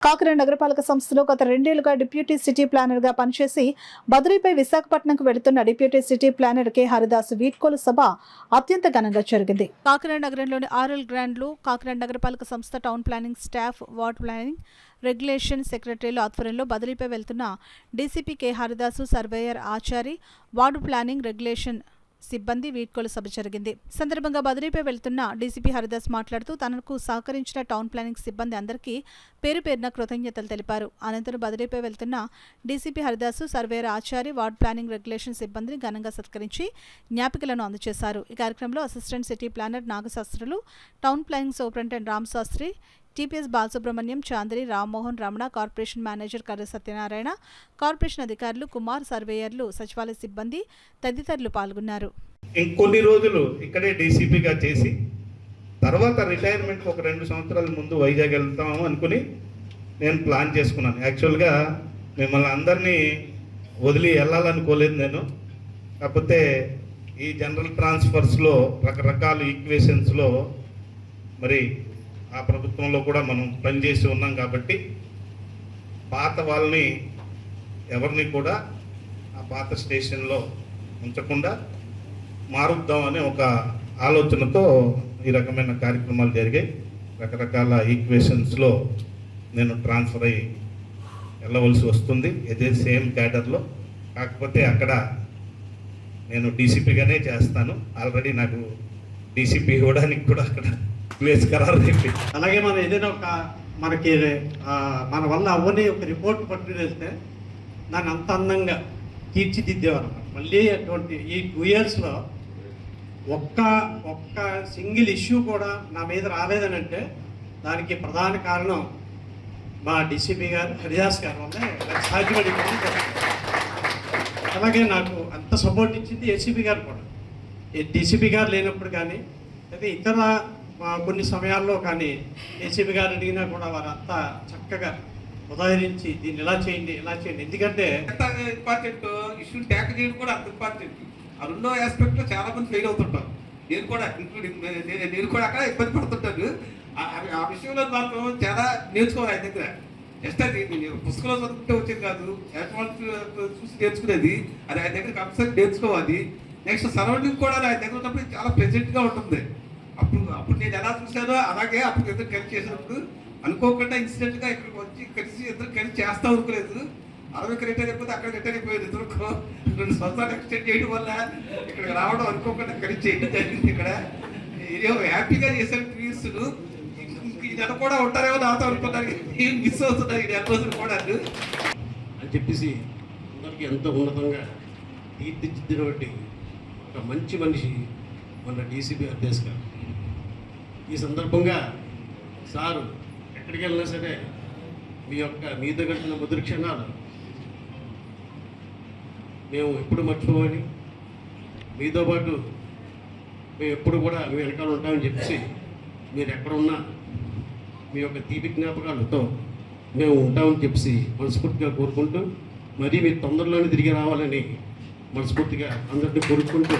కాకినాడ నగరపాలక సంస్థలో గత 2 ఏళ్లుగా డిప్యూటీ సిటీ ప్లానర్ గా పనిచేసి బదిలీపై విశాఖపట్నంకు వెళుతున్న deputy city planar K Haridas వీడ్కోలు సభ అత్యంత ఘనంగా జరిగింది. కాకినాడ నగరంలోని ఆర్ఎల్ గ్రాండ్ లో కాకినాడ నగరపాలక సంస్థ town planning staff, ward planning regulation సెక్రటరీల ఆధ్వర్యంలో బదిలీపై వెళ్తున్న DCP K Haridasu, surveyor Achari, ward planning regulation సిబ్బంది వీడ్కోలు సభ జరిగింది. సందర్భంగా బదిలీపై వెళ్తున్న డీసీపీ హరిదాస్ మాట్లాడుతూ తనకు సహకరించిన టౌన్ ప్లానింగ్ సిబ్బంది అందరికీ పేరు పేరున కృతజ్ఞతలు తెలిపారు. అనంతరం బదిలీపై వెళ్తున్న DCP Haridasu, surveyor Achari, ward planning regulation సిబ్బందిని ఘనంగా సత్కరించి జ్ఞాపికలను అందజేశారు. ఈ కార్యక్రమంలో assistant city planner Nagasastrulu, town planning superintendent Ramasastri, TPS Balasubrahmanyam, Chandri, Rammohan, Ramana, corporation manager Karra Satyanarayana, corporation అధికారులు, కుమార్, సర్వేయర్లు, సచివాలయ సిబ్బంది తదితరులు పాల్గొన్నారు. ఇంకొన్ని రోజులు ఇక్కడే డీసీపీగా చేసి తర్వాత రిటైర్మెంట్ ఒక 2 సంవత్సరాల ముందు వైజాగ్ వెళ్తాము అనుకుని నేను ప్లాన్ చేసుకున్నాను. యాక్చువల్గా మిమ్మల్ని అందరినీ వదిలి వెళ్ళాలనుకోలేదు నేను. కాకపోతే ఈ జనరల్ ట్రాన్స్ఫర్స్లో రకరకాల ఈక్వేషన్స్లో మరి ఆ ప్రభుత్వంలో కూడా మనం పనిచేసి ఉన్నాం కాబట్టి పాత వాళ్ళని ఎవరిని కూడా ఆ పాత స్టేషన్లో ఉంచకుండా మారుద్దామనే ఒక ఆలోచనతో ఈ రకమైన కార్యక్రమాలు జరిగాయి. రకరకాల ఈక్వేషన్స్లో నేను ట్రాన్స్ఫర్ అయ్యి వెళ్ళవలసి వస్తుంది. ఇదే సేమ్ క్యాడర్లో. కాకపోతే అక్కడ నేను డీసీపీగానే చేస్తాను. ఆల్రెడీ నాకు డీసీపీ ఇవ్వడానికి కూడా అక్కడ ప్లేస్ ఖరారు అయిపోయింది. అలాగే మనం ఏదైనా మనకి మన వల్ల అవ్వని ఒక రిపోర్ట్ పట్టుకునేస్తే దాన్ని అంత అందంగా తీర్చిదిద్దేవారు. మళ్ళీ అటువంటి ఈ 2 yearsలో ఒక్క సింగిల్ ఇష్యూ కూడా నా మీద రాలేదని అంటే దానికి ప్రధాన కారణం మా డీసీపీ గారు, హరిదాస్ గారు వల్లే సాధ్యపడింది. అలాగే నాకు అంత సపోర్ట్ ఇచ్చింది ఏసీపీ గారు కూడా. డీసీపీ గారు లేనప్పుడు కానీ అయితే ఇతర కొన్ని సమయాల్లో కానీ ఏసీపీ గారు అడిగినా కూడా వారంతా చక్కగా ఉదాహరించి దీన్ని ఇలా చేయండి, ఇలా చేయండి. ఎందుకంటే ఇంపార్టెంట్ ఇష్యూ ట్యాక్ చేయడం కూడా అంత ఇంపార్టెంట్. ఆ 2వ ఆస్పెక్ట్లో చాలా మంది ఫెయిల్ అవుతుంటారు. నేను కూడా ఇంక్లూడింగ్ నేను కూడా అక్కడ ఇబ్బంది పడుతుంటాను. ఆ విషయంలో మాత్రం చాలా నేర్చుకోవాలి ఆయన దగ్గర. జస్ట్ అది పుస్తకంలో చదువుకుంటే వచ్చేది కాదు, చూసి నేర్చుకునేది. అది ఆయన దగ్గర కంపల్సరీ నేర్చుకోవాలి. నెక్స్ట్ సరౌండింగ్ కూడా ఆయన దగ్గర ఉన్నప్పుడు చాలా ప్రెజెంట్గా ఉంటుంది. అప్పుడు నేను ఎలా చూసానో అలాగే అప్పుడు ఇద్దరు కలిసి చేసినప్పుడు అనుకోకుండా ఇన్సిడెంట్గా ఇక్కడికి వచ్చి కలిసి ఇద్దరు కలిసి చేస్తాం అనుకోలేదు. 60కి రిటైర్ అయిపోతే అక్కడ రిటైర్ అయిపోయేది. ఇద్దరు 2 సంవత్సరాలు ఎక్స్టెండ్ చేయడం వల్ల ఇక్కడికి రావడం అనుకోకుండా కలిసి చేయడం జరిగింది. ఇక్కడ ఏదో హ్యాపీగా చేశారు 3 years. ఈ నెల కూడా ఉంటారేమో నాతో అనుకున్నారు. ఏం మిస్ అవుతున్నారు ఈ 2 రోజులు కూడా అని చెప్పేసి అందరికీ ఎంతో ఉన్నతంగా తీర్చిదిద్దినటువంటి ఒక మంచి మనిషి మన డీసీపీ హరిదాస్ గారు. ఈ సందర్భంగా సారు ఎక్కడికి వెళ్ళినా సరే మీతో గడిచిన మధుర క్షణాలు మేము ఎప్పుడు మర్చిపోవాలి, మీతో పాటు మేము ఎప్పుడు కూడా మీ వెనకాల ఉంటామని చెప్పేసి మీరు ఎక్కడున్నా మీ యొక్క తీపి జ్ఞాపకాలతో మేము ఉంటామని చెప్పేసి మనస్ఫూర్తిగా కోరుకుంటూ, మరీ మీరు తొందరలోనే తిరిగి రావాలని మనస్ఫూర్తిగా అందరినీ కోరుకుంటూ